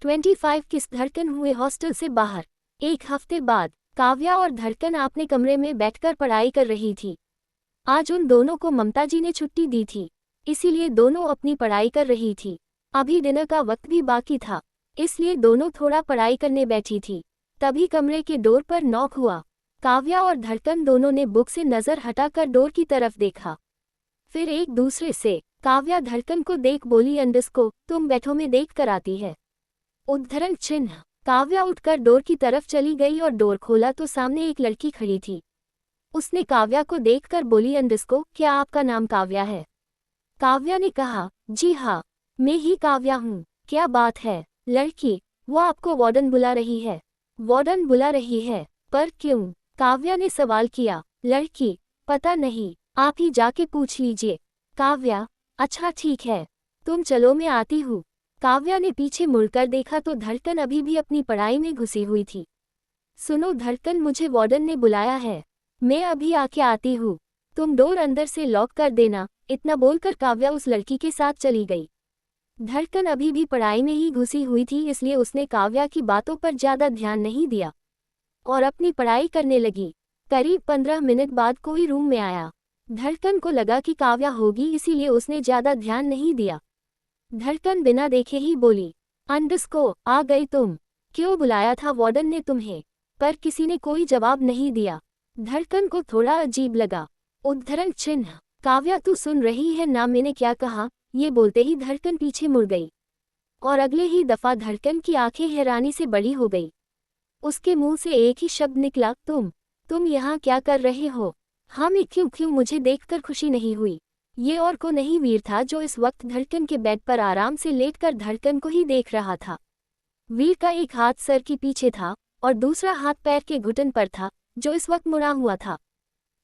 25 किस धड़कन हुए हॉस्टल से बाहर। एक हफ्ते बाद काव्या और धड़कन अपने कमरे में बैठकर पढ़ाई कर रही थी। आज उन दोनों को ममता जी ने छुट्टी दी थी, इसीलिए दोनों अपनी पढ़ाई कर रही थी। अभी डिनर का वक्त भी बाकी था, इसलिए दोनों थोड़ा पढ़ाई करने बैठी थी। तभी कमरे के डोर पर नॉक हुआ। काव्या और धड़कन दोनों ने बुक से नजर हटाकर डोर की तरफ देखा, फिर एक दूसरे से। काव्या धड़कन को देख बोली, अंडस्को तुम बैठो, में देख कर आती है। उद्धरण चिन्ह। काव्या उठकर डोर की तरफ चली गई और डोर खोला तो सामने एक लड़की खड़ी थी। उसने काव्या को देखकर बोली, अंडस्को क्या आपका नाम काव्या है? काव्या ने कहा, जी हाँ, मैं ही काव्या हूँ। क्या बात है? लड़की, वो आपको वार्डन बुला रही है। वार्डन बुला रही है? पर क्यों? काव्या ने सवाल किया। लड़की, पता नहीं, आप ही जाके पूछ लीजिए। काव्या, अच्छा ठीक है, तुम चलो मैं आती हूँ। काव्या ने पीछे मुड़कर देखा तो धड़कन अभी भी अपनी पढ़ाई में घुसी हुई थी। सुनो धड़कन, मुझे वार्डन ने बुलाया है, मैं अभी आके आती हूँ, तुम डोर अंदर से लॉक कर देना। इतना बोलकर काव्या उस लड़की के साथ चली गई। धड़कन अभी भी पढ़ाई में ही घुसी हुई थी, इसलिए उसने काव्या की बातों पर ज्यादा ध्यान नहीं दिया और अपनी पढ़ाई करने लगी। करीब 15 मिनट बाद कोई रूम में आया। धड़कन को लगा कि काव्या होगी, इसीलिए उसने ज्यादा ध्यान नहीं दिया। धड़कन बिना देखे ही बोली, अंडस्को आ गई तुम? क्यों बुलाया था वार्डन ने तुम्हें? पर किसी ने कोई जवाब नहीं दिया। धड़कन को थोड़ा अजीब लगा। उद्धरण चिन्ह। काव्या तू सुन रही है ना मैंने क्या कहा? ये बोलते ही धड़कन पीछे मुड़ गई और अगले ही दफा धड़कन की आंखें हैरानी से बड़ी हो गई। उसके मुंह से एक ही शब्द निकला, तुम यहाँ क्या कर रहे हो? हाँ मैं क्यों मुझे देखकर खुशी नहीं हुई? ये और को नहीं वीर था जो इस वक्त धड़कन के बेड पर आराम से लेटकर धड़कन को ही देख रहा था। वीर का एक हाथ सर के पीछे था और दूसरा हाथ पैर के घुटन पर था जो इस वक्त मुड़ा हुआ था।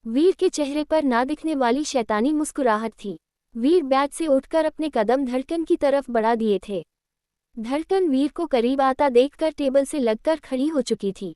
वीर के चेहरे पर ना दिखने वाली शैतानी मुस्कुराहट थी। वीर बेड से उठकर अपने कदम धड़कन की तरफ बढ़ा दिए थे। धड़कन वीर को करीब आता देखकर टेबल से लगकर खड़ी हो चुकी थी।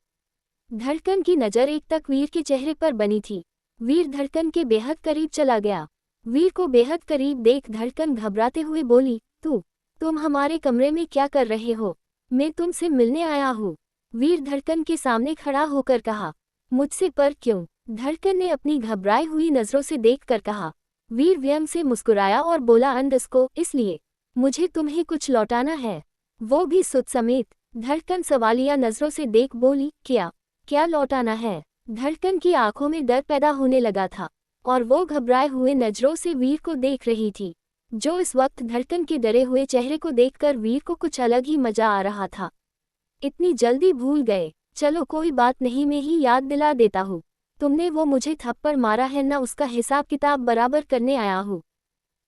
धड़कन की नज़र एक तक वीर के चेहरे पर बनी थी। वीर धड़कन के बेहद करीब चला गया। वीर को बेहद करीब देख धड़कन घबराते हुए बोली, तुम हमारे कमरे में क्या कर रहे हो? मैं तुमसे मिलने आया हूँ। वीर धड़कन के सामने खड़ा होकर कहा, मुझसे? पर क्यों? धड़कन ने अपनी घबराई हुई नज़रों से देखकर कहा। वीर व्यंग से मुस्कुराया और बोला, अंडस्को इसलिए मुझे तुम्हें कुछ लौटाना है, वो भी सुध समेत। धड़कन सवालिया नज़रों से देख बोली, क्या लौटाना है? धड़कन की आंखों में डर पैदा होने लगा था और वो घबराए हुए नजरों से वीर को देख रही थी, जो इस वक्त धड़कन के डरे हुए चेहरे को देखकर वीर को कुछ अलग ही मजा आ रहा था। इतनी जल्दी भूल गए? चलो कोई बात नहीं, मैं ही याद दिला देता हूँ। तुमने वो मुझे थप्पड़ मारा है ना, उसका हिसाब किताब बराबर करने आया हूँ।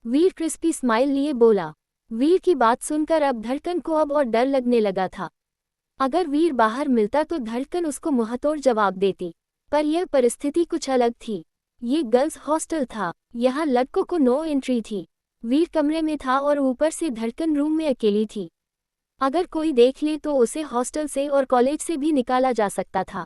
वीर क्रिस्पी स्माइल लिए बोला। वीर की बात सुनकर अब धड़कन को अब और डर लगने लगा था। अगर वीर बाहर मिलता तो धड़कन उसको मुंहतोड़ जवाब देती, पर यह परिस्थिति कुछ अलग थी। ये गर्ल्स हॉस्टल था, यहाँ लड़कों को नो एंट्री थी। वीर कमरे में था और ऊपर से धड़कन रूम में अकेली थी। अगर कोई देख ले तो उसे हॉस्टल से और कॉलेज से भी निकाला जा सकता था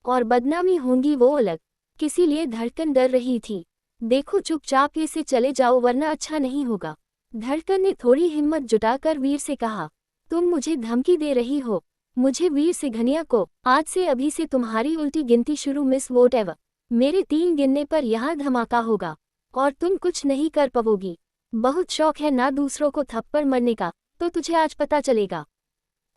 और बदनामी होंगी वो अलग। किसी लिए धड़कन डर रही थी। देखो चुपचाप ये से चले जाओ वरना अच्छा नहीं होगा। धड़कन ने थोड़ी हिम्मत जुटाकर वीर से कहा, तुम मुझे धमकी दे रही हो? मुझे वीर सिंघनिया को? आज से अभी से तुम्हारी उल्टी गिनती शुरू मिस वोटेवर। मेरे 3 गिनने पर यहाँ धमाका होगा और तुम कुछ नहीं कर पाओगी। बहुत शौक है ना दूसरों को थप्पड़ मरने का, तो तुझे आज पता चलेगा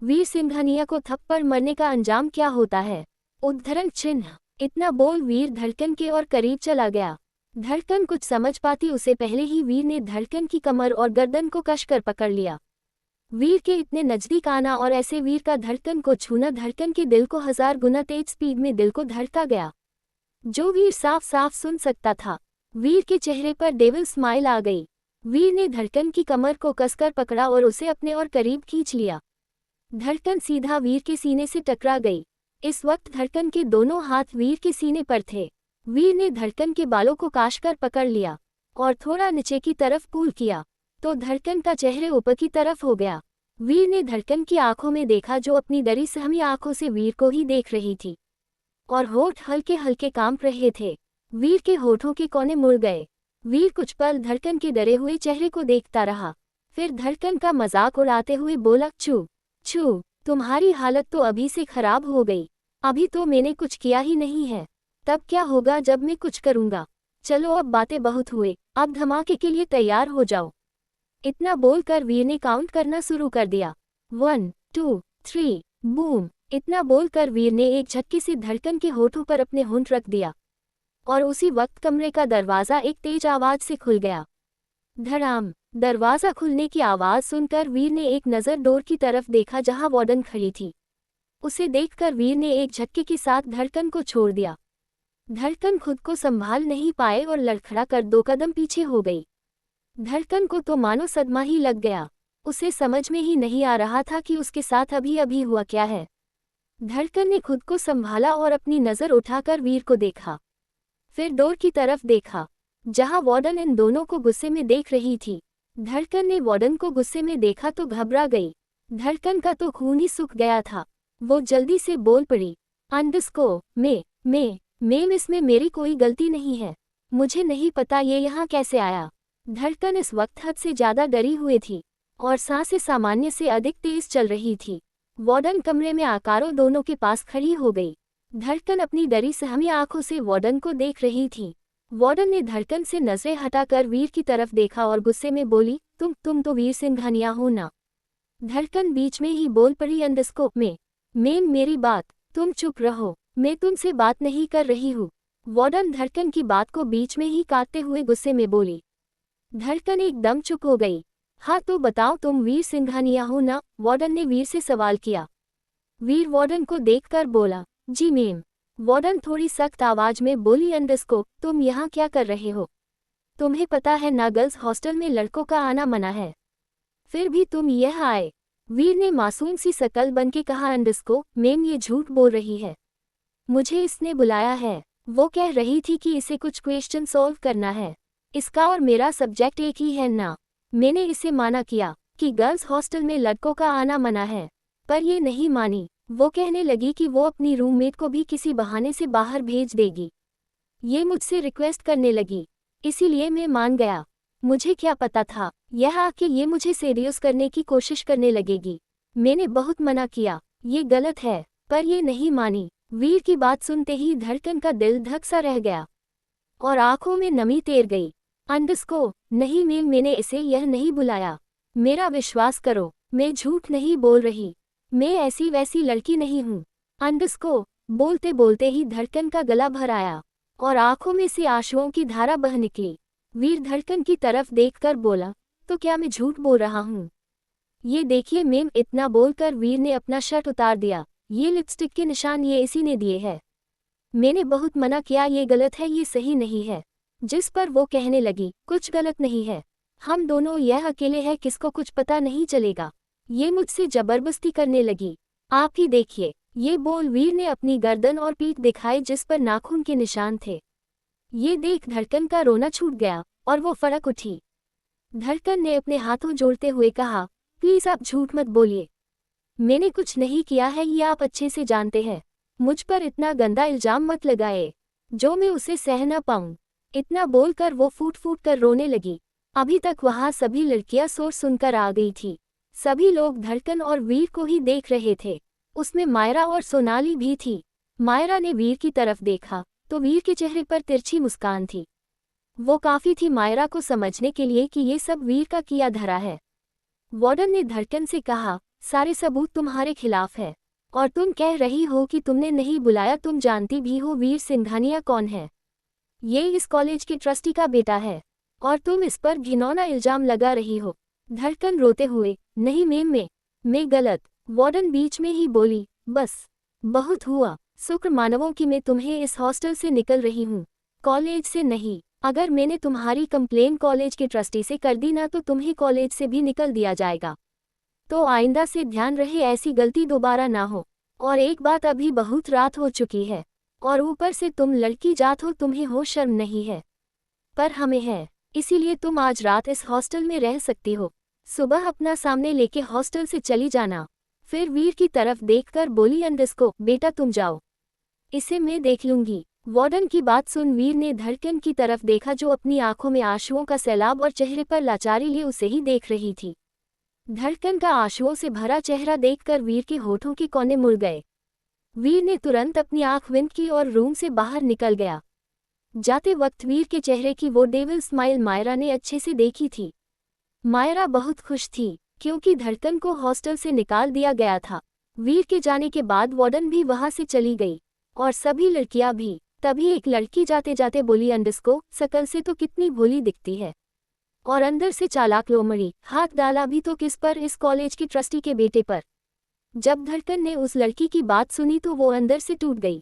वीर सिंघनिया को थप्पड़ मरने का अंजाम क्या होता है। उद्धरण चिन्ह। इतना बोल वीर धड़कन के और करीब चला गया। धड़कन कुछ समझ पाती उससे पहले ही वीर ने धड़कन की कमर और गर्दन को कसकर पकड़ लिया। वीर के इतने नजदीक आना और ऐसे वीर का धड़कन को छूना धड़कन के दिल को 1000 गुना तेज स्पीड में दिल को धड़का गया, जो वीर साफ साफ सुन सकता था। वीर के चेहरे पर डेविल स्माइल आ गई। वीर ने धड़कन की कमर को कसकर पकड़ा और उसे अपने और करीब खींच लिया। धड़कन सीधा वीर के सीने से टकरा गई। इस वक्त धड़कन के दोनों हाथ वीर के सीने पर थे। वीर ने धड़कन के बालों को काशकर पकड़ लिया और थोड़ा नीचे की तरफ पुल किया तो धड़कन का चेहरे ऊपर की तरफ हो गया। वीर ने धड़कन की आंखों में देखा जो अपनी डरी सहमी आंखों से वीर को ही देख रही थी और होठ हल्के हल्के कांप रहे थे। वीर के होठों के कोने मुड़ गए। वीर कुछ पल धड़कन के डरे हुए चेहरे को देखता रहा, फिर धड़कन का मजाक उड़ाते हुए बोला, चू छू, तुम्हारी हालत तो अभी से खराब हो गई। अभी तो मैंने कुछ किया ही नहीं है, तब क्या होगा जब मैं कुछ करूँगा। चलो अब बातें बहुत हुए, अब धमाके के लिए तैयार हो जाओ। इतना बोलकर वीर ने काउंट करना शुरू कर दिया। 1 2 3 बूम। इतना बोलकर वीर ने एक झटके से धड़कन के होठों पर अपने होंठ रख दिया और उसी वक्त कमरे का दरवाज़ा एक तेज आवाज़ से खुल गया। धड़ाम। दरवाज़ा खुलने की आवाज़ सुनकर वीर ने एक नज़र डोर की तरफ देखा जहां वार्डन खड़ी थी। उसे देखकर वीर ने एक झटके के साथ धड़कन को छोड़ दिया। धड़कन खुद को संभाल नहीं पाए और लड़खड़ा कर 2 कदम पीछे हो गई। धड़कन को तो मानो सदमा ही लग गया। उसे समझ में ही नहीं आ रहा था कि उसके साथ अभी अभी हुआ क्या है। धड़कन ने खुद को संभाला और अपनी नज़र उठाकर वीर को देखा। फिर डोर की तरफ देखा जहां वार्डन इन दोनों को गुस्से में देख रही थी। धड़कन ने वार्डन को गुस्से में देखा तो घबरा गई। धड़कन का तो खून ही सूख गया था। वो जल्दी से बोल पड़ी, अंडरस्को मैम, इसमें मेरी कोई गलती नहीं है। मुझे नहीं पता ये यहाँ कैसे आया। धड़कन इस वक्त हद से ज़्यादा डरी हुई थी और सांसें सामान्य से अधिक तेज चल रही थी। वार्डन कमरे में आकारों दोनों के पास खड़ी हो गई। धड़कन अपनी डरी सहमी आंखों से वार्डन को देख रही थी। वार्डन ने धड़कन से नजरें हटाकर वीर की तरफ देखा और गुस्से में बोली, तुम तो वीर सिंघानिया हो ना। धड़कन बीच में ही बोल पड़ी, अंडरस्को मैम मेरी बात। तुम चुप रहो, मैं तुमसे बात नहीं कर रही हूँ। वार्डन धड़कन की बात को बीच में ही काटते हुए गुस्से में बोली। धड़कन एकदम चुप हो गई। हाँ तो बताओ, तुम वीर सिंघानिया हो ना? वार्डन ने वीर से सवाल किया। वीर वार्डन को देखकर बोला, जी मैम। वार्डन थोड़ी सख्त आवाज में बोली, अंडरस्को तुम यहाँ क्या कर रहे हो? तुम्हें पता है ना गर्ल्स हॉस्टल में लड़कों का आना मना है, फिर भी तुम यह आए। वीर ने मासूम सी शकल बनके कहा, अंडरस्को मैम ये झूठ बोल रही है, मुझे इसने बुलाया है। वो कह रही थी कि इसे कुछ क्वेश्चन सॉल्व करना है। इसका और मेरा सब्जेक्ट एक ही है ना। मैंने इसे माना किया कि गर्ल्स हॉस्टल में लड़कों का आना मना है, पर ये नहीं मानी। वो कहने लगी कि वो अपनी रूममेट को भी किसी बहाने से बाहर भेज देगी। ये मुझसे रिक्वेस्ट करने लगी, इसीलिए मैं मान गया। मुझे क्या पता था यह आके ये मुझे सीरियस करने की कोशिश करने लगेगी। मैंने बहुत मना किया, ये गलत है, पर ये नहीं मानी। वीर की बात सुनते ही धड़कन का दिल धक सा रह गया और आंखों में नमी तैर गई। अंडरस्को नहीं मैम, मैंने इसे यह नहीं बुलाया। मेरा विश्वास करो, मैं झूठ नहीं बोल रही। मैं ऐसी वैसी लड़की नहीं हूँ। अंडरस्को बोलते बोलते ही धड़कन का गला भर आया और आंखों में से आंसुओं की धारा बह निकली। वीर धड़कन की तरफ देखकर बोला, तो क्या मैं झूठ बोल रहा हूँ? ये देखिए मैम। इतना बोलकर वीर ने अपना शर्ट उतार दिया। ये लिपस्टिक के निशान ये इसी ने दिए हैं। मैंने बहुत मना किया, ये गलत है, ये सही नहीं है। जिस पर वो कहने लगी, कुछ गलत नहीं है, हम दोनों यह अकेले हैं, किसको कुछ पता नहीं चलेगा। ये मुझसे जबरदस्ती करने लगी, आप ही देखिए। ये बोल वीर ने अपनी गर्दन और पीठ दिखाई जिस पर नाखून के निशान थे। ये देख धड़कन का रोना छूट गया और वो फड़क उठी। धड़कन ने अपने हाथों जोड़ते हुए कहा, प्लीज आप झूठ मत बोलिए, मैंने कुछ नहीं किया है, ये आप अच्छे से जानते हैं। मुझ पर इतना गंदा इल्जाम मत लगाए जो मैं उसे सह न पाऊं। इतना बोलकर वो फूट फूट कर रोने लगी। अभी तक वहां सभी लड़कियां शोर सुनकर आ गई थी। सभी लोग धड़कन और वीर को ही देख रहे थे। उसमें मायरा और सोनाली भी थी। मायरा ने वीर की तरफ देखा तो वीर के चेहरे पर तिरछी मुस्कान थी। वो काफी थी मायरा को समझने के लिए कि ये सब वीर का किया धरा है। वार्डन ने धड़कन से कहा, सारे सबूत तुम्हारे खिलाफ है और तुम कह रही हो कि तुमने नहीं बुलाया। तुम जानती भी हो वीर सिंघानिया कौन है। ये इस कॉलेज के ट्रस्टी का बेटा है और तुम इस पर घिनौना इल्जाम लगा रही हो। धड़कन रोते हुए, नहीं मैम, मैं गलत। वार्डन बीच में ही बोली, बस बहुत हुआ। शुक्र मानवों की मैं तुम्हें इस हॉस्टल से निकल रही हूँ, कॉलेज से नहीं। अगर मैंने तुम्हारी कंप्लेन कॉलेज के ट्रस्टी से कर दी ना तो तुम्हें कॉलेज से भी निकल दिया जाएगा। तो आइंदा से ध्यान रहे ऐसी गलती दोबारा ना हो। और एक बात, अभी बहुत रात हो चुकी है और ऊपर से तुम लड़की जात हो, तुम्हें हो शर्म नहीं है, पर हमें है, इसीलिए तुम आज रात इस हॉस्टल में रह सकती हो। सुबह अपना सामने लेके हॉस्टल से चली जाना। फिर वीर की तरफ देखकर बोली, अंडरस्को बेटा तुम जाओ, इसे मैं देख लूंगी। वार्डन की बात सुन वीर ने धड़कन की तरफ देखा जो अपनी आंखों में आंसुओं का सैलाब और चेहरे पर लाचारी लिए उसे ही देख रही थी। धड़कन का आंसुओं से भरा चेहरा देखकर वीर के होठों के कोने मुड़ गए। वीर ने तुरंत अपनी आंख विंद की और रूम से बाहर निकल गया। जाते वक्त वीर के चेहरे की वो डेविल स्माइल मायरा ने अच्छे से देखी थी। मायरा बहुत खुश थी क्योंकि धड़कन को हॉस्टल से निकाल दिया गया था। वीर के जाने के बाद वार्डन भी वहां से चली गई और सभी लड़कियां भी। तभी एक लड़की जाते जाते बोली, अंडस्को शकल से तो कितनी भोली दिखती है और अंदर से चालाक लोमड़ी। हाथ डाला भी तो किस पर? इस कॉलेज के ट्रस्टी के बेटे पर। जब धड़कन ने उस लड़की की बात सुनी तो वो अंदर से टूट गई।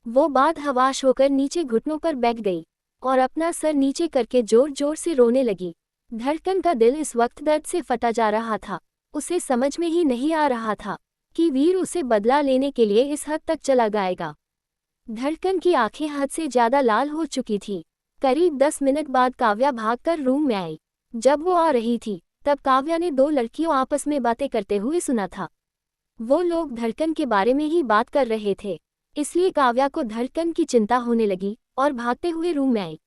वो बात हवाश होकर नीचे घुटनों पर बैठ गई और अपना सर नीचे करके जोर जोर से रोने लगी। धड़कन का दिल इस वक्त दर्द से फटा जा रहा था। उसे समझ में ही नहीं आ रहा था कि वीर उसे बदला लेने के लिए इस हद तक चला जाएगा। धड़कन की आंखें हद से ज्यादा लाल हो चुकी थी। करीब 10 मिनट बाद काव्या भागकर रूम में आई। जब वो आ रही थी तब काव्या ने 2 लड़कियों आपस में बातें करते हुए सुना था। वो लोग धड़कन के बारे में ही बात कर रहे थे, इसलिए काव्या को धड़कन की चिंता होने लगी और भागते हुए रूम में आई।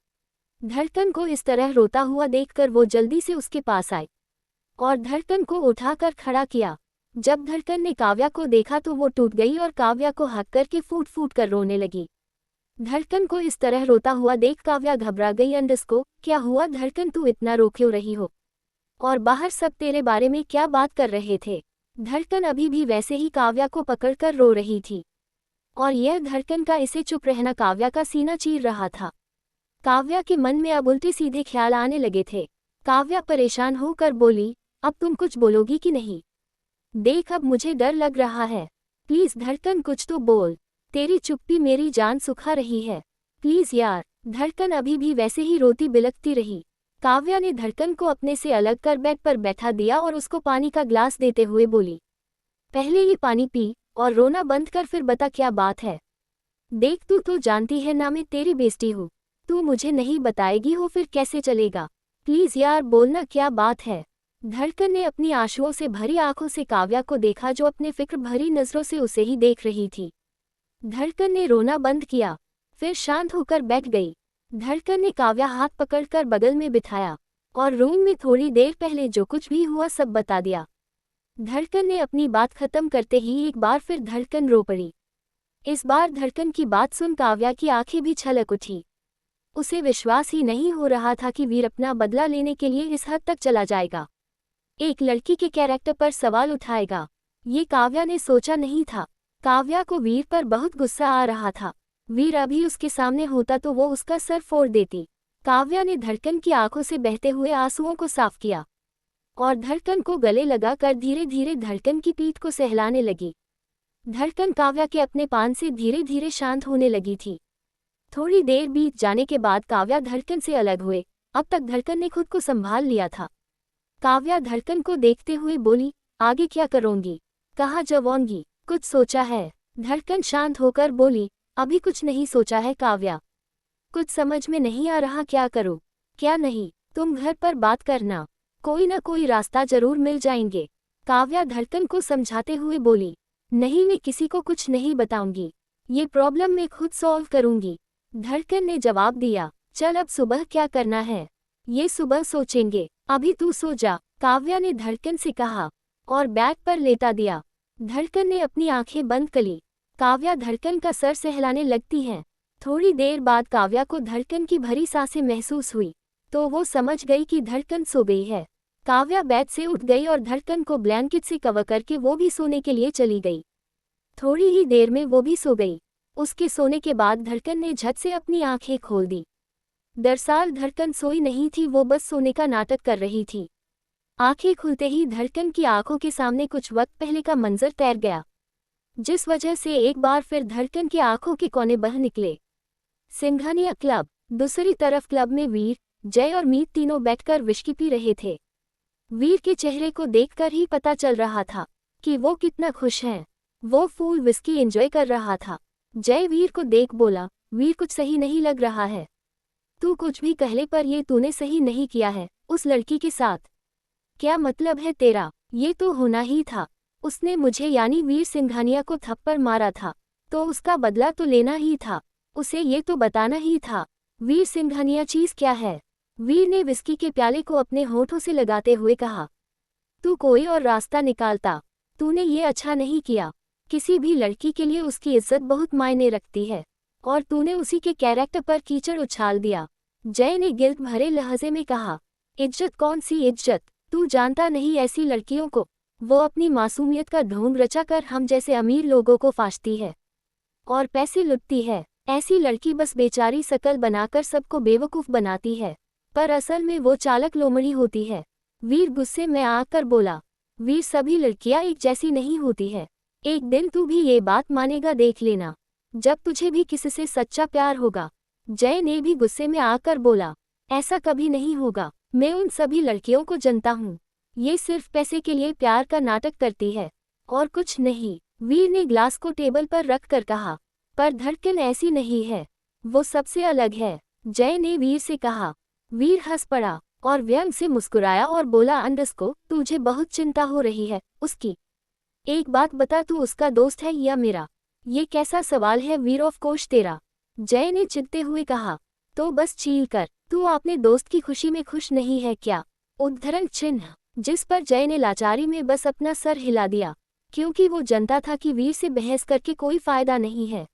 धड़कन को इस तरह रोता हुआ देखकर वो जल्दी से उसके पास आई और धड़कन को उठाकर खड़ा किया। जब धड़कन ने काव्या को देखा तो वो टूट गई और काव्या को हक करके फूट फूट कर रोने लगी। धड़कन को इस तरह रोता हुआ देख काव्या घबरा गई। अंडस्को, क्या हुआ धड़कन, तू इतना रो क्यों रही हो? और बाहर सब तेरे बारे में क्या बात कर रहे थे? धड़कन अभी भी वैसे ही काव्या को पकड़कर रो रही थी और यह धड़कन का इसे चुप रहना काव्या का सीना चीर रहा था। काव्या के मन में अब उल्टे सीधे ख्याल आने लगे थे। काव्या परेशान होकर बोली, अब तुम कुछ बोलोगी कि नहीं? देख, अब मुझे डर लग रहा है। प्लीज धड़कन, कुछ तो बोल। तेरी चुप्पी मेरी जान सुखा रही है। प्लीज यार। धड़कन अभी भी वैसे ही रोती बिलखती रही। काव्या ने धड़कन को अपने से अलग कर बेड पर बैठा दिया और उसको पानी का ग्लास देते हुए बोली, पहले ये पानी पी और रोना बंद कर, फिर बता क्या बात है। देख, तू तो जानती है ना मैं तेरी बेस्टी हूँ। तू मुझे नहीं बताएगी हो फिर कैसे चलेगा? प्लीज यार बोलना, क्या बात है। धड़कन ने अपनी आंसुओं से भरी आंखों से काव्या को देखा जो अपने फिक्र भरी नजरों से उसे ही देख रही थी। धड़कन ने रोना बंद किया, फिर शांत होकर बैठ गई। धड़कन ने काव्या हाथ पकड़कर बगल में बिठाया और रूम में थोड़ी देर पहले जो कुछ भी हुआ सब बता दिया। धड़कन ने अपनी बात खत्म करते ही एक बार फिर धड़कन रो पड़ी। इस बार धड़कन की बात सुन काव्या की आंखें भी छलक उठी। उसे विश्वास ही नहीं हो रहा था कि वीर अपना बदला लेने के लिए इस हद तक चला जाएगा, एक लड़की के कैरेक्टर पर सवाल उठाएगा। ये काव्या ने सोचा नहीं था। काव्या को वीर पर बहुत गुस्सा आ रहा था। वीर अभी उसके सामने होता तो वो उसका सर फोड़ देती। काव्या ने धड़कन की आंखों से बहते हुए आंसुओं को साफ किया और धड़कन को गले लगाकर धीरे धीरे धड़कन की पीठ को सहलाने लगी। धड़कन काव्या के अपने पान से धीरे धीरे शांत होने लगी थी। थोड़ी देर बीत जाने के बाद काव्या धड़कन से अलग हुए। अब तक धड़कन ने खुद को संभाल लिया था। काव्या धड़कन को देखते हुए बोली, आगे क्या करूंगी, कहाँ जाऊंगी, कुछ सोचा है? धड़कन शांत होकर बोली, अभी कुछ नहीं सोचा है काव्या। कुछ समझ में नहीं आ रहा, क्या करूं क्या नहीं। तुम घर पर बात करना, कोई ना कोई रास्ता जरूर मिल जाएंगे। काव्या धड़कन को समझाते हुए बोली, नहीं, मैं किसी को कुछ नहीं बताऊंगी। ये प्रॉब्लम मैं खुद सॉल्व करूंगी। धड़कन ने जवाब दिया, चल अब सुबह क्या करना है ये सुबह सोचेंगे, अभी तू सो जा। काव्या ने धड़कन से कहा और बैग पर लेटा दिया। धड़कन ने अपनी आंखें बंद कर ली। काव्या धड़कन का सर सहलाने लगती है। थोड़ी देर बाद काव्या को धड़कन की भरी सांसें महसूस हुई तो वो समझ गई कि धड़कन सो गई है। काव्या बेड से उठ गई और धड़कन को ब्लैंकेट से कवर करके वो भी सोने के लिए चली गई। थोड़ी ही देर में वो भी सो गई। उसके सोने के बाद धड़कन ने झट से अपनी आंखें खोल दी। दरअसल धड़कन सोई नहीं थी, वो बस सोने का नाटक कर रही थी। आंखें खुलते ही धड़कन की आंखों के सामने कुछ वक्त पहले का मंजर तैर गया, जिस वजह से एक बार फिर धड़कन की आंखों के कोने बह निकले। सिंघानिया क्लब। दूसरी तरफ क्लब में वीर, जय और मीत तीनों बैठकर विस्की पी रहे थे। वीर के चेहरे को देखकर ही पता चल रहा था कि वो कितना खुश है। वो फुल विस्की एंजॉय कर रहा था। जय वीर को देख बोला, वीर कुछ सही नहीं लग रहा है। तू कुछ भी कहले पर ये तूने सही नहीं किया है उस लड़की के साथ। क्या मतलब है तेरा? ये तो होना ही था। उसने मुझे यानी वीर सिंघानिया को थप्पड़ मारा था तो उसका बदला तो लेना ही था। उसे ये तो बताना ही था वीर सिंघानिया चीज क्या है। वीर ने विस्की के प्याले को अपने होठों से लगाते हुए कहा, तू कोई और रास्ता निकालता। तूने ये अच्छा नहीं किया। किसी भी लड़की के लिए उसकी इज्जत बहुत मायने रखती है, और तूने उसी के कैरेक्टर पर कीचड़ उछाल दिया। जय ने गिल्ट भरे लहजे में कहा। इज्जत? कौन सी इज्जत? तू जानता नहीं ऐसी लड़कियों को। वो अपनी मासूमियत का ढोंग रचाकर हम जैसे अमीर लोगों को फांसती है और पैसे लुटती है। ऐसी लड़की बस बेचारी शकल बनाकर सबको बेवकूफ़ बनाती है, पर असल में वो चालक लोमड़ी होती है। वीर गुस्से में आकर बोला। वीर, सभी लड़कियां एक जैसी नहीं होती है। एक दिन तू भी ये बात मानेगा, देख लेना, जब तुझे भी किसी से सच्चा प्यार होगा। जय ने भी गुस्से में आकर बोला। ऐसा कभी नहीं होगा। मैं उन सभी लड़कियों को जानता हूँ। ये सिर्फ पैसे के लिए प्यार का नाटक करती है और कुछ नहीं। वीर ने ग्लास को टेबल पर रख कर कहा। पर धड़कन ऐसी नहीं है, वो सबसे अलग है। जय ने वीर से कहा। वीर हंस पड़ा और व्यंग से मुस्कुराया और बोला, अंडस्को, तुझे बहुत चिंता हो रही है उसकी। एक बात बता, तू उसका दोस्त है या मेरा? ये कैसा सवाल है वीर, ऑफ कोर्स तेरा। जय ने चिढ़ते हुए कहा। तो बस चील कर, तू अपने दोस्त की खुशी में खुश नहीं है क्या? उद्धरण चिन्ह। जिस पर जय ने लाचारी में बस अपना सर हिला दिया, क्योंकि वो जानता था कि वीर से बहस करके कोई फायदा नहीं है।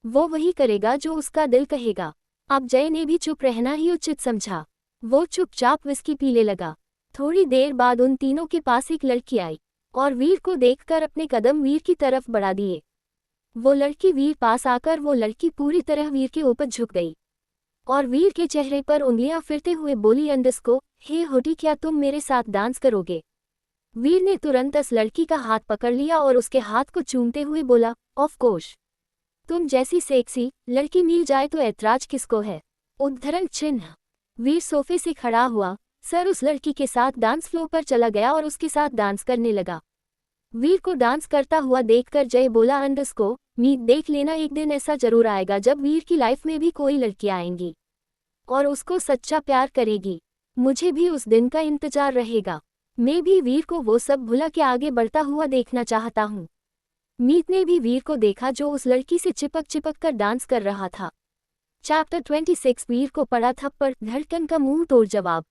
वो वही करेगा जो उसका दिल कहेगा। अब जय ने भी चुप रहना ही उचित समझा। वो चुपचाप विस्की पीने लगा। थोड़ी देर बाद उन तीनों के पास एक लड़की आई और वीर को देखकर अपने कदम वीर की तरफ बढ़ा दिए। वो लड़की वीर पास आकर वो लड़की पूरी तरह वीर के ऊपर झुक गई और वीर के चेहरे पर उंगलियां फिरते हुए बोली, अंडस्को, हे होटी, क्या तुम मेरे साथ डांस करोगे? वीर ने तुरंत उस लड़की का हाथ पकड़ लिया और उसके हाथ को चूमते हुए बोला, ऑफ कोर्स। तुम जैसी सेक्सी लड़की मिल जाए तो ऐतराज किसको है? उद्धरण चिन्ह। वीर सोफे से खड़ा हुआ, सर उस लड़की के साथ डांस फ्लोर पर चला गया और उसके साथ डांस करने लगा। वीर को डांस करता हुआ देखकर जय बोला, अंडस्को, मीत, देख लेना, एक दिन ऐसा जरूर आएगा जब वीर की लाइफ में भी कोई लड़की आएंगी और उसको सच्चा प्यार करेगी। मुझे भी उस दिन का इंतजार रहेगा। मैं भी वीर को वो सब भुला के आगे बढ़ता हुआ देखना चाहता हूँ। मीत ने भी वीर को देखा जो उस लड़की से चिपक कर डांस कर रहा था। चैप्टर 26। वीर को पड़ा थप्पड़, धड़कन का मुंह तोड़ जवाब।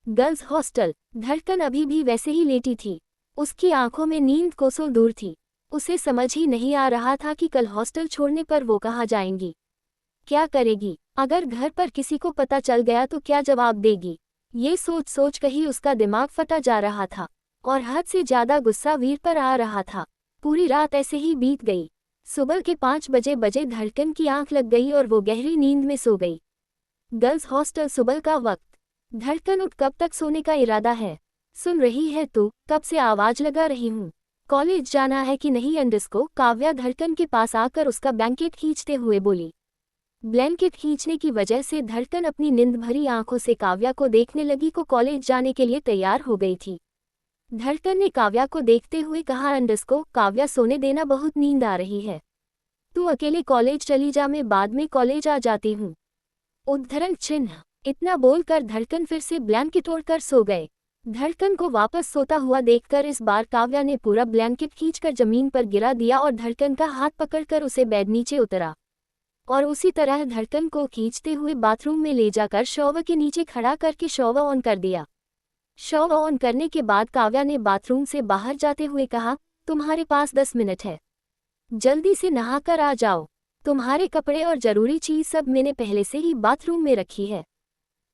Girls hostel. धड़कन अभी भी वैसे ही लेटी थी। उसकी आंखों में नींद कोसों दूर थी। उसे समझ ही नहीं आ रहा था कि कल हॉस्टल छोड़ने पर वो कहाँ जाएंगी, क्या करेगी। अगर घर पर किसी को पता चल गया तो क्या जवाब देगी? ये सोच सोच कहीं उसका दिमाग फटा जा रहा था और हद से ज्यादा गुस्सा वीर पर आ रहा था। पूरी रात ऐसे ही बीत गई। सुबह के 5 बजे धड़कन की आंख लग गई और वो गहरी नींद में सो गई। Girls hostel. सुबह का वक्त। धड़कन, उठ, कब तक सोने का इरादा है? सुन रही है तू? कब से आवाज लगा रही हूँ। कॉलेज जाना है कि नहीं अंडस्को? काव्या धड़कन के पास आकर उसका ब्लैंकेट खींचते हुए बोली। ब्लैंकेट खींचने की वजह से धड़कन अपनी नींद भरी आंखों से काव्या को देखने लगी को कॉलेज जाने के लिए तैयार हो गई थी। धड़कन ने काव्या को देखते हुए कहा, अंडस्को, काव्या, सोने देना, बहुत नींद आ रही है। तू अकेले कॉलेज चली जा, मैं बाद में कॉलेज आ जाती हूँ। उद्धरण चिन्ह। इतना बोलकर धड़कन फिर से ब्लैंकेट ओढ़कर सो गए। धड़कन को वापस सोता हुआ देखकर इस बार काव्या ने पूरा ब्लैंकेट खींचकर जमीन पर गिरा दिया और धड़कन का हाथ पकड़कर उसे बेड नीचे उतरा और उसी तरह धड़कन को खींचते हुए बाथरूम में ले जाकर शॉवर के नीचे खड़ा करके शॉवर ऑन कर दिया। शॉवर ऑन करने के बाद काव्या ने बाथरूम से बाहर जाते हुए कहा, तुम्हारे पास 10 मिनट है, जल्दी से नहाकर आ जाओ। तुम्हारे कपड़े और जरूरी चीज सब मैंने पहले से ही बाथरूम में रखी है,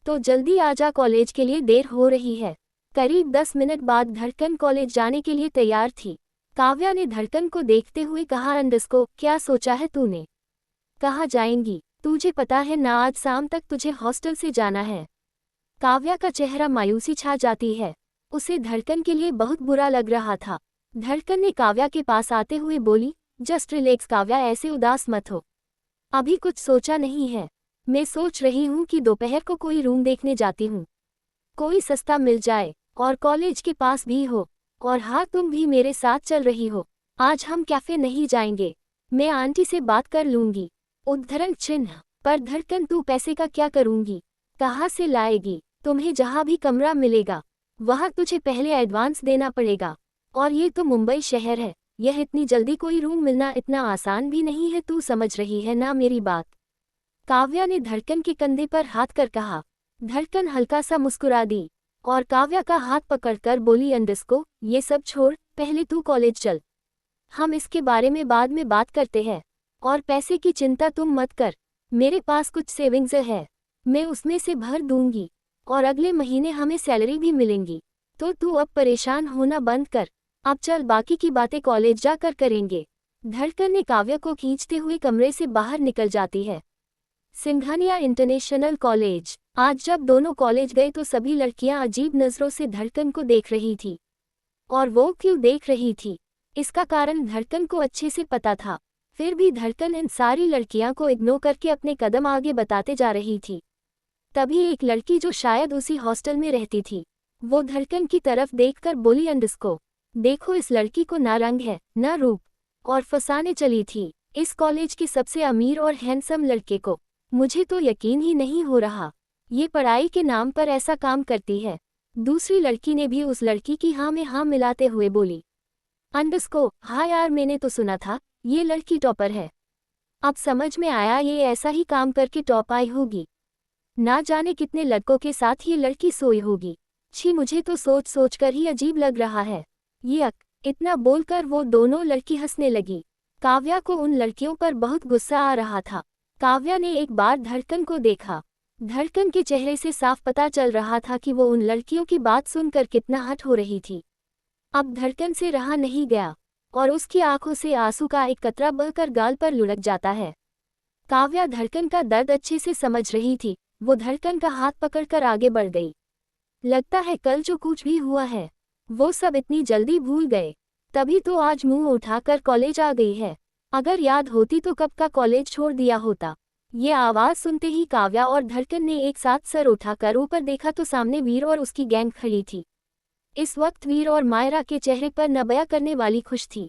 तो जल्दी आ जा, कॉलेज के लिए देर हो रही है। करीब 10 मिनट बाद धड़कन कॉलेज जाने के लिए तैयार थी। काव्या ने धड़कन को देखते हुए कहा, अंडस्को, क्या सोचा है तूने? कहाँ जाएंगी? तुझे पता है ना, आज शाम तक तुझे हॉस्टल से जाना है। काव्या का चेहरा मायूसी छा जाती है। उसे धड़कन के लिए बहुत बुरा लग रहा था। धड़कन ने काव्या के पास आते हुए बोली, जस्ट रिलैक्स काव्या, ऐसे उदास मत हो। अभी कुछ सोचा नहीं है। मैं सोच रही हूँ कि दोपहर को कोई रूम देखने जाती हूँ, कोई सस्ता मिल जाए और कॉलेज के पास भी हो। और हाँ, तुम भी मेरे साथ चल रही हो। आज हम कैफे नहीं जाएंगे, मैं आंटी से बात कर लूंगी। उद्धरण चिन्ह। पर धड़कन, तू पैसे का क्या करूंगी? कहाँ से लाएगी? तुम्हें जहाँ भी कमरा मिलेगा वहाँ तुझे पहले एडवांस देना पड़ेगा, और ये तो मुंबई शहर है, यह इतनी जल्दी कोई रूम मिलना इतना आसान भी नहीं है। तू समझ रही है ना मेरी बात? काव्या ने धड़कन के कंधे पर हाथ कर कहा। धड़कन हल्का सा मुस्कुरा दी और काव्या का हाथ पकड़कर बोली अंडस्को, ये सब छोड़, पहले तू कॉलेज चल। हम इसके बारे में बाद में बात करते हैं। और पैसे की चिंता तुम मत कर, मेरे पास कुछ सेविंग्स है, मैं उसमें से भर दूंगी और अगले महीने हमें सैलरी भी मिलेंगी। तो तू अब परेशान होना बंद कर, अब चल बाकी की बातें कॉलेज जाकर करेंगे। धड़कन ने काव्या को खींचते हुए कमरे से बाहर निकल जाती है। Singhania international college. आज जब दोनों कॉलेज गए तो सभी लड़कियां अजीब नजरों से धड़कन को देख रही थी। और वो क्यों देख रही थी, इसका कारण धड़कन को अच्छे से पता था। फिर भी धड़कन इन सारी लड़कियां को इग्नोर करके अपने कदम आगे बताते जा रही थी। तभी एक लड़की जो शायद उसी हॉस्टल में रहती थी, वो धड़कन की तरफ देखकर बोली अंडस्को, देखो इस लड़की को ना रंग है ना रूप, और फंसाने चली थी इस कॉलेज के सबसे अमीर और हैंडसम लड़के को। मुझे तो यकीन ही नहीं हो रहा, ये पढ़ाई के नाम पर ऐसा काम करती है। दूसरी लड़की ने भी उस लड़की की हाँ में हाँ मिलाते हुए बोली, अंडस्को, हाँ यार मैंने तो सुना था ये लड़की टॉपर है, अब समझ में आया ये ऐसा ही काम करके टॉप आई होगी। ना जाने कितने लड़कों के साथ ये लड़की सोई होगी। छी, मुझे तो सोच सोच कर ही अजीब लग रहा है। ये इतना बोलकर वो दोनों लड़की हंसने लगी। काव्या को उन लड़कियों पर बहुत गुस्सा आ रहा था। काव्या ने एक बार धड़कन को देखा। धड़कन के चेहरे से साफ पता चल रहा था कि वो उन लड़कियों की बात सुनकर कितना हट हो रही थी। अब धड़कन से रहा नहीं गया और उसकी आंखों से आंसू का एक कतरा बहकर गाल पर लुढ़क जाता है। काव्या धड़कन का दर्द अच्छे से समझ रही थी। वो धड़कन का हाथ पकड़कर आगे बढ़ गई। लगता है कल जो कुछ भी हुआ है वो सब इतनी जल्दी भूल गए, तभी तो आज मुंह उठाकर कॉलेज आ गई है। अगर याद होती तो कब का कॉलेज छोड़ दिया होता। ये आवाज़ सुनते ही काव्या और धड़कन ने एक साथ सर उठाकर ऊपर देखा तो सामने वीर और उसकी गैंग खड़ी थी। इस वक्त वीर और मायरा के चेहरे पर न बयां करने वाली खुश थी।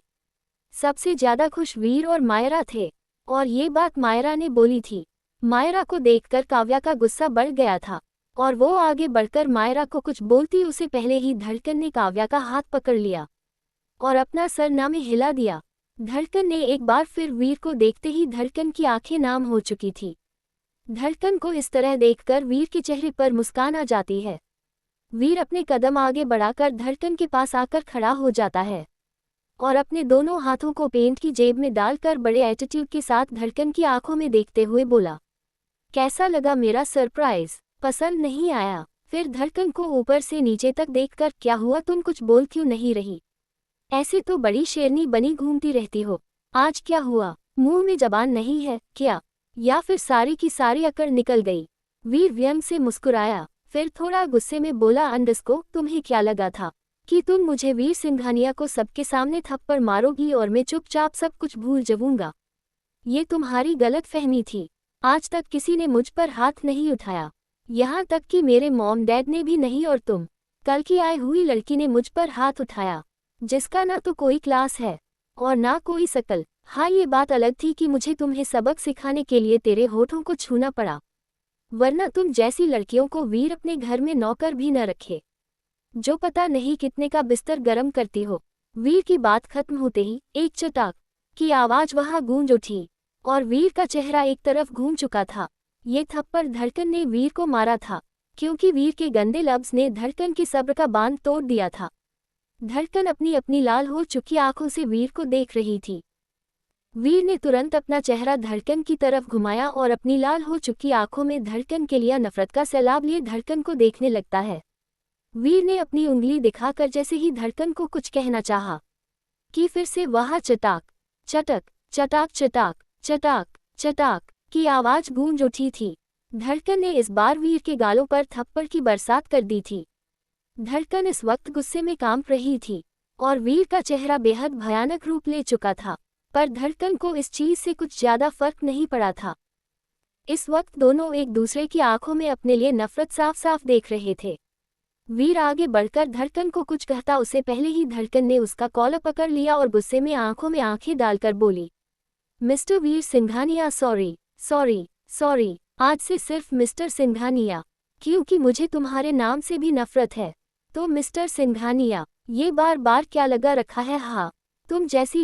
सबसे ज्यादा खुश वीर और मायरा थे और ये बात मायरा ने बोली थी। मायरा को देखकर काव्या का गुस्सा बढ़ गया था और वो आगे बढ़कर मायरा को कुछ बोलती उसे पहले ही धड़कन ने काव्या का हाथ पकड़ लिया और अपना सर नामे हिला दिया। धड़कन ने एक बार फिर वीर को देखते ही धड़कन की आंखें नाम हो चुकी थी। धड़कन को इस तरह देखकर वीर के चेहरे पर मुस्कान आ जाती है। वीर अपने कदम आगे बढ़ाकर धड़कन के पास आकर खड़ा हो जाता है और अपने दोनों हाथों को पेंट की जेब में डालकर बड़े एटीट्यूड के साथ धड़कन की आंखों में देखते हुए बोला, कैसा लगा मेरा सरप्राइज? पसंद नहीं आया? फिर धड़कन को ऊपर से नीचे तक देखकर, क्या हुआ, तुम कुछ बोल क्यों नहीं रही? ऐसे तो बड़ी शेरनी बनी घूमती रहती हो, आज क्या हुआ? मुंह में जबान नहीं है क्या? या फिर सारी की सारी अकड़ निकल गई? वीर व्यंग से मुस्कुराया, फिर थोड़ा गुस्से में बोला, अंडस्को, तुम्हें क्या लगा था कि तुम मुझे वीर सिंघानिया को सबके सामने थप्पड़ मारोगी और मैं चुपचाप सब कुछ भूल जाऊंगा? ये तुम्हारी गलत फहमी थी। आज तक किसी ने मुझ पर हाथ नहीं उठाया, यहाँ तक कि मेरे मॉम डैड ने भी नहीं, और तुम कल की आई हुई लड़की ने मुझ पर हाथ उठाया, जिसका ना तो कोई क्लास है और ना कोई शकल। हाँ, ये बात अलग थी कि मुझे तुम्हें सबक सिखाने के लिए तेरे होठों को छूना पड़ा, वरना तुम जैसी लड़कियों को वीर अपने घर में नौकर भी न रखे, जो पता नहीं कितने का बिस्तर गर्म करती हो। वीर की बात खत्म होते ही एक चटाक की आवाज वहां गूंज उठी और वीर का चेहरा एक तरफ घूम चुका था। ये थप्पड़ धड़कन ने वीर को मारा था, क्योंकि वीर के गंदे लफ्ज ने धड़कन की सब्र का बांध तोड़ दिया था। धड़कन अपनी अपनी लाल हो चुकी आंखों से वीर को देख रही थी। वीर ने तुरंत अपना चेहरा धड़कन की तरफ घुमाया और अपनी लाल हो चुकी आंखों में धड़कन के लिए नफरत का सैलाब लिए धड़कन को देखने लगता है। वीर ने अपनी उंगली दिखाकर जैसे ही धड़कन को कुछ कहना चाहा कि फिर से वहां चटाक चटक चटाक चटाक चटाक चटाक की आवाज गूंज उठी थी। धड़कन ने इस बार वीर के गालों पर थप्पड़ की बरसात कर दी थी। धड़कन इस वक्त गुस्से में कांप रही थी और वीर का चेहरा बेहद भयानक रूप ले चुका था, पर धड़कन को इस चीज से कुछ ज्यादा फर्क नहीं पड़ा था। इस वक्त दोनों एक दूसरे की आंखों में अपने लिए नफरत साफ साफ देख रहे थे। वीर आगे बढ़कर धड़कन को कुछ कहता उससे पहले ही धड़कन ने उसका कॉलर पकड़ लिया और गुस्से में आंखों में आंखें डालकर बोली, मिस्टर वीर सिंघानिया, सॉरी सॉरी सॉरी, आज से सिर्फ मिस्टर सिंघानिया, क्योंकि मुझे तुम्हारे नाम से भी नफरत है। तो मिस्टर सिंघानिया, ये बार बार क्या लगा रखा है? हाँ, तुम जैसी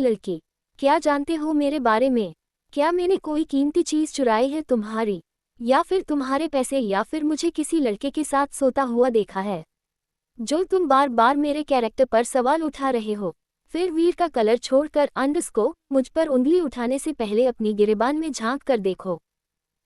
लड़की क्या जानते हो मेरे बारे में? क्या मैंने कोई कीमती चीज चुराई है तुम्हारी? या फिर तुम्हारे पैसे, या फिर मुझे किसी लड़के के साथ सोता हुआ देखा है? जो तुम बार बार मेरे कैरेक्टर पर सवाल उठा रहे हो। फिर वीर का कलर छोड़कर अंडरस्को मुझ पर उंगली उठाने से पहले अपनी गिरेबान में झांक कर देखो।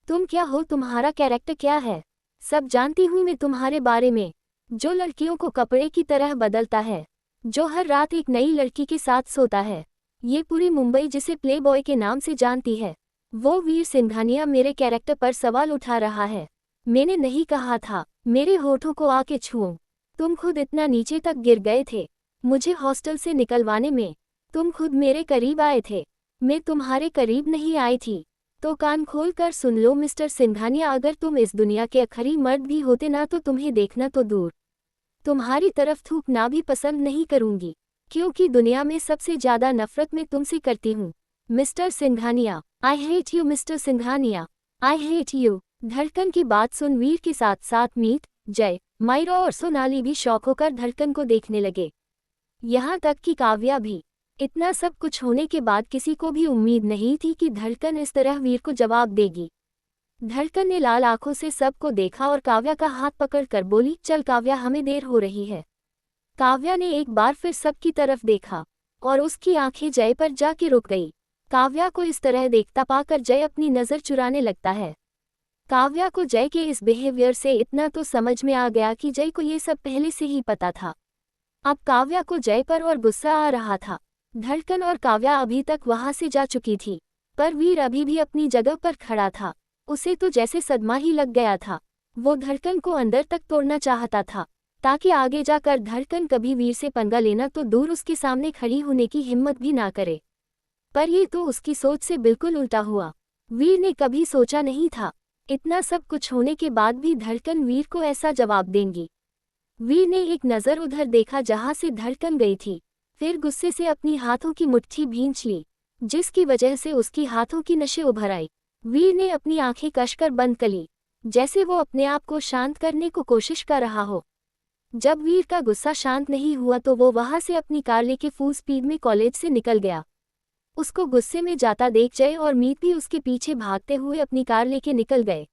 तुम क्या हो, तुम्हारा कैरेक्टर क्या है? सब जानती हूँ मैं तुम्हारे बारे में। जो लड़कियों को कपड़े की तरह बदलता है, जो हर रात एक नई लड़की के साथ सोता है, ये पूरी मुंबई जिसे प्ले बॉय के नाम से जानती है। वो वीर सिंघानिया मेरे कैरेक्टर पर सवाल उठा रहा है। मैंने नहीं कहा था मेरे होठों को आके छुओ। तुम खुद इतना नीचे तक गिर गए थे मुझे हॉस्टल से निकलवाने में। तुम खुद मेरे करीब आए थे, मैं तुम्हारे करीब नहीं आई थी। तो कान खोल कर सुन लो मिस्टर सिंघानिया, अगर तुम इस दुनिया के आखिरी मर्द भी होते ना तो तुम्हें देखना तो दूर, तुम्हारी तरफ थूकना भी पसंद नहीं करूंगी, क्योंकि दुनिया में सबसे ज्यादा नफरत मैं तुमसे करती हूँ mister Singhania. I hate you mister Singhania, I hate you. धड़कन की बात सुन वीर के साथ साथ मीत, जय, मायरा और सोनाली भी शौक होकर धड़कन को देखने लगे। यहाँ तक कि काव्या भी। इतना सब कुछ होने के बाद किसी को भी उम्मीद नहीं थी कि धड़कन इस तरह वीर को जवाब देगी। धड़कन ने लाल आंखों से सबको देखा और काव्या का हाथ पकड़कर बोली, चल काव्या, हमें देर हो रही है। काव्या ने एक बार फिर सबकी तरफ देखा और उसकी आंखें जय पर जाके रुक गई। काव्या को इस तरह देखता पाकर जय अपनी नज़र चुराने लगता है। काव्या को जय के इस बिहेवियर से इतना तो समझ में आ गया कि जय को ये सब पहले से ही पता था। अब काव्या को जय पर और गुस्सा आ रहा था। धड़कन और काव्या अभी तक वहां से जा चुकी थी, पर वीर अभी भी अपनी जगह पर खड़ा था। उसे तो जैसे सदमा ही लग गया था। वो धड़कन को अंदर तक तोड़ना चाहता था, ताकि आगे जाकर धड़कन कभी वीर से पंगा लेना तो दूर उसके सामने खड़ी होने की हिम्मत भी ना करे। पर ये तो उसकी सोच से बिल्कुल उल्टा हुआ। वीर ने कभी सोचा नहीं था इतना सब कुछ होने के बाद भी धड़कन वीर को ऐसा जवाब देंगी। वीर ने एक नज़र उधर देखा जहां से धड़कन गई थी, फिर गुस्से से अपनी हाथों की मुट्ठी भींच ली, जिसकी वजह से उसकी हाथों की नसें उभर आई। वीर ने अपनी आंखें कसकर बंद कर ली, जैसे वो अपने आप को शांत करने को कोशिश कर रहा हो। जब वीर का गुस्सा शांत नहीं हुआ तो वो वहां से अपनी कार लेके फुल स्पीड में कॉलेज से निकल गया। उसको गुस्से में जाता देख जय और मीत भी उसके पीछे भागते हुए अपनी कार लेके निकल गए,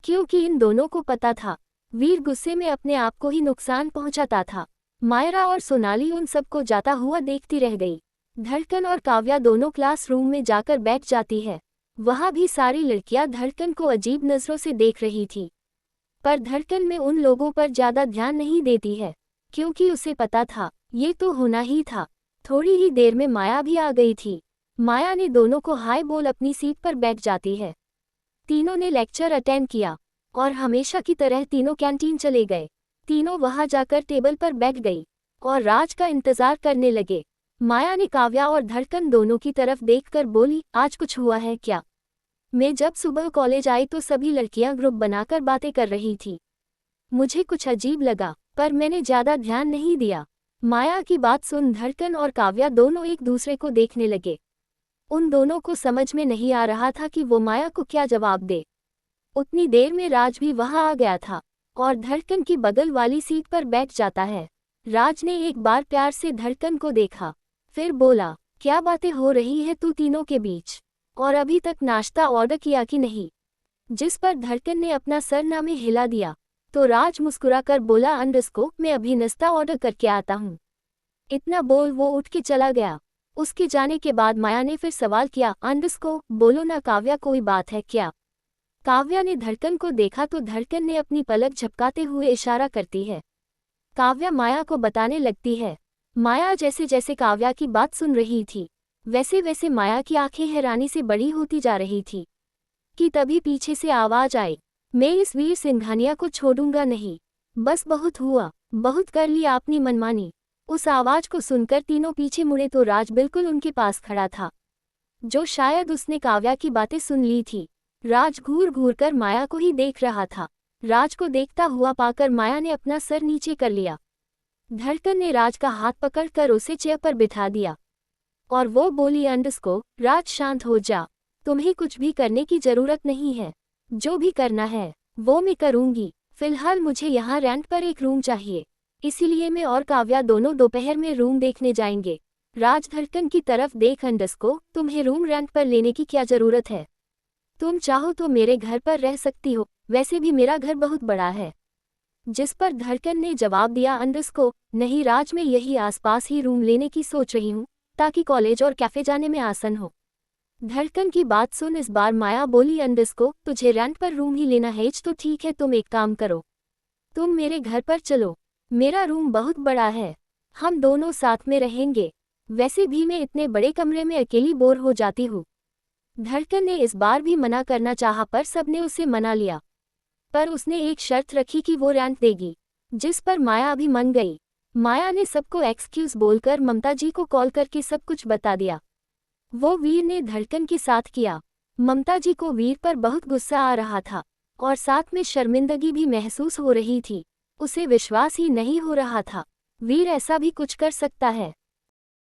क्योंकि इन दोनों को पता था वीर गुस्से में अपने आप को ही नुकसान पहुंचाता था। मायरा और सोनाली उन सबको जाता हुआ देखती रह गई। धड़कन और काव्या दोनों क्लासरूम में जाकर बैठ जाती है। वहां भी सारी लड़कियां धड़कन को अजीब नजरों से देख रही थी, पर धड़कन में उन लोगों पर ज्यादा ध्यान नहीं देती है, क्योंकि उसे पता था ये तो होना ही था। थोड़ी ही देर में माया भी आ गई थी। माया ने दोनों को हाय बोल अपनी सीट पर बैठ जाती है। तीनों ने लेक्चर अटेंड किया और हमेशा की तरह तीनों कैंटीन चले गए। तीनों वहां जाकर टेबल पर बैठ गई और राज का इंतजार करने लगे। माया ने काव्या और धड़कन दोनों की तरफ देखकर बोली, आज कुछ हुआ है क्या? मैं जब सुबह कॉलेज आई तो सभी लड़कियां ग्रुप बनाकर बातें कर रही थी। मुझे कुछ अजीब लगा, पर मैंने ज्यादा ध्यान नहीं दिया। माया की बात सुन धड़कन और काव्या दोनों एक दूसरे को देखने लगे। उन दोनों को समझ में नहीं आ रहा था कि वो माया को क्या जवाब दे। उतनी देर में राज भी वहां आ गया था और धड़कन की बगल वाली सीट पर बैठ जाता है। राज ने एक बार प्यार से धड़कन को देखा, फिर बोला, क्या बातें हो रही है तू तीनों के बीच, और अभी तक नाश्ता ऑर्डर किया कि नहीं? जिस पर धड़कन ने अपना सरनामे हिला दिया तो राज मुस्कुराकर बोला, अंडरस्को, मैं अभी नाश्ता ऑर्डर करके आता हूँ। इतना बोल वो उठ के चला गया। उसके जाने के बाद माया ने फिर सवाल किया, अंडरस्को, बोलो ना काव्या, कोई बात है क्या? काव्या ने धड़कन को देखा तो धड़कन ने अपनी पलक झपकाते हुए इशारा करती है। काव्या माया को बताने लगती है। माया जैसे जैसे काव्या की बात सुन रही थी, वैसे वैसे माया की आंखें हैरानी से बड़ी होती जा रही थी कि तभी पीछे से आवाज आई, मैं इस वीर सिंघानिया को छोड़ूंगा नहीं। बस बहुत हुआ, बहुत कर ली आपने मनमानी। उस आवाज को सुनकर तीनों पीछे मुड़े तो राज बिल्कुल उनके पास खड़ा था, जो शायद उसने काव्या की बातें सुन ली थी। राज घूर घूर कर माया को ही देख रहा था। राज को देखता हुआ पाकर माया ने अपना सर नीचे कर लिया। धड़कन ने राज का हाथ पकड़कर उसे चेयर पर बिठा दिया और वो बोली, अंडरस्को, राज शांत हो जा, तुम्हें कुछ भी करने की जरूरत नहीं है। जो भी करना है वो मैं करूंगी। फिलहाल मुझे यहाँ रेंट पर एक रूम चाहिए, इसीलिए मैं और काव्या दोनों दोपहर में रूम देखने जाएंगे। राज धड़कन की तरफ देख, अंडरस्को, तुम्हें रूम रेंट पर लेने की क्या जरूरत है? तुम चाहो तो मेरे घर पर रह सकती हो, वैसे भी मेरा घर बहुत बड़ा है। जिस पर धड़कन ने जवाब दिया अंडस को, नहीं राज, मैं यही आसपास ही रूम लेने की सोच रही हूँ, ताकि कॉलेज और कैफे जाने में आसान हो। धड़कन की बात सुन इस बार माया बोली अंडस को, तुझे रेंट पर रूम ही लेना है तो ठीक है, तुम एक काम करो, तुम मेरे घर पर चलो, मेरा रूम बहुत बड़ा है, हम दोनों साथ में रहेंगे। वैसे भी मैं इतने बड़े कमरे में अकेली बोर हो जाती हूँ। धड़कन ने इस बार भी मना करना चाहा पर सबने उसे मना लिया। पर उसने एक शर्त रखी कि वो रेंट देगी, जिस पर माया भी मन गई। माया ने सबको एक्सक्यूज बोलकर ममता जी को कॉल करके सब कुछ बता दिया। वो वीर ने धड़कन के साथ किया। ममता जी को वीर पर बहुत गुस्सा आ रहा था और साथ में शर्मिंदगी भी महसूस हो रही थी। उसे विश्वास ही नहीं हो रहा था वीर ऐसा भी कुछ कर सकता है।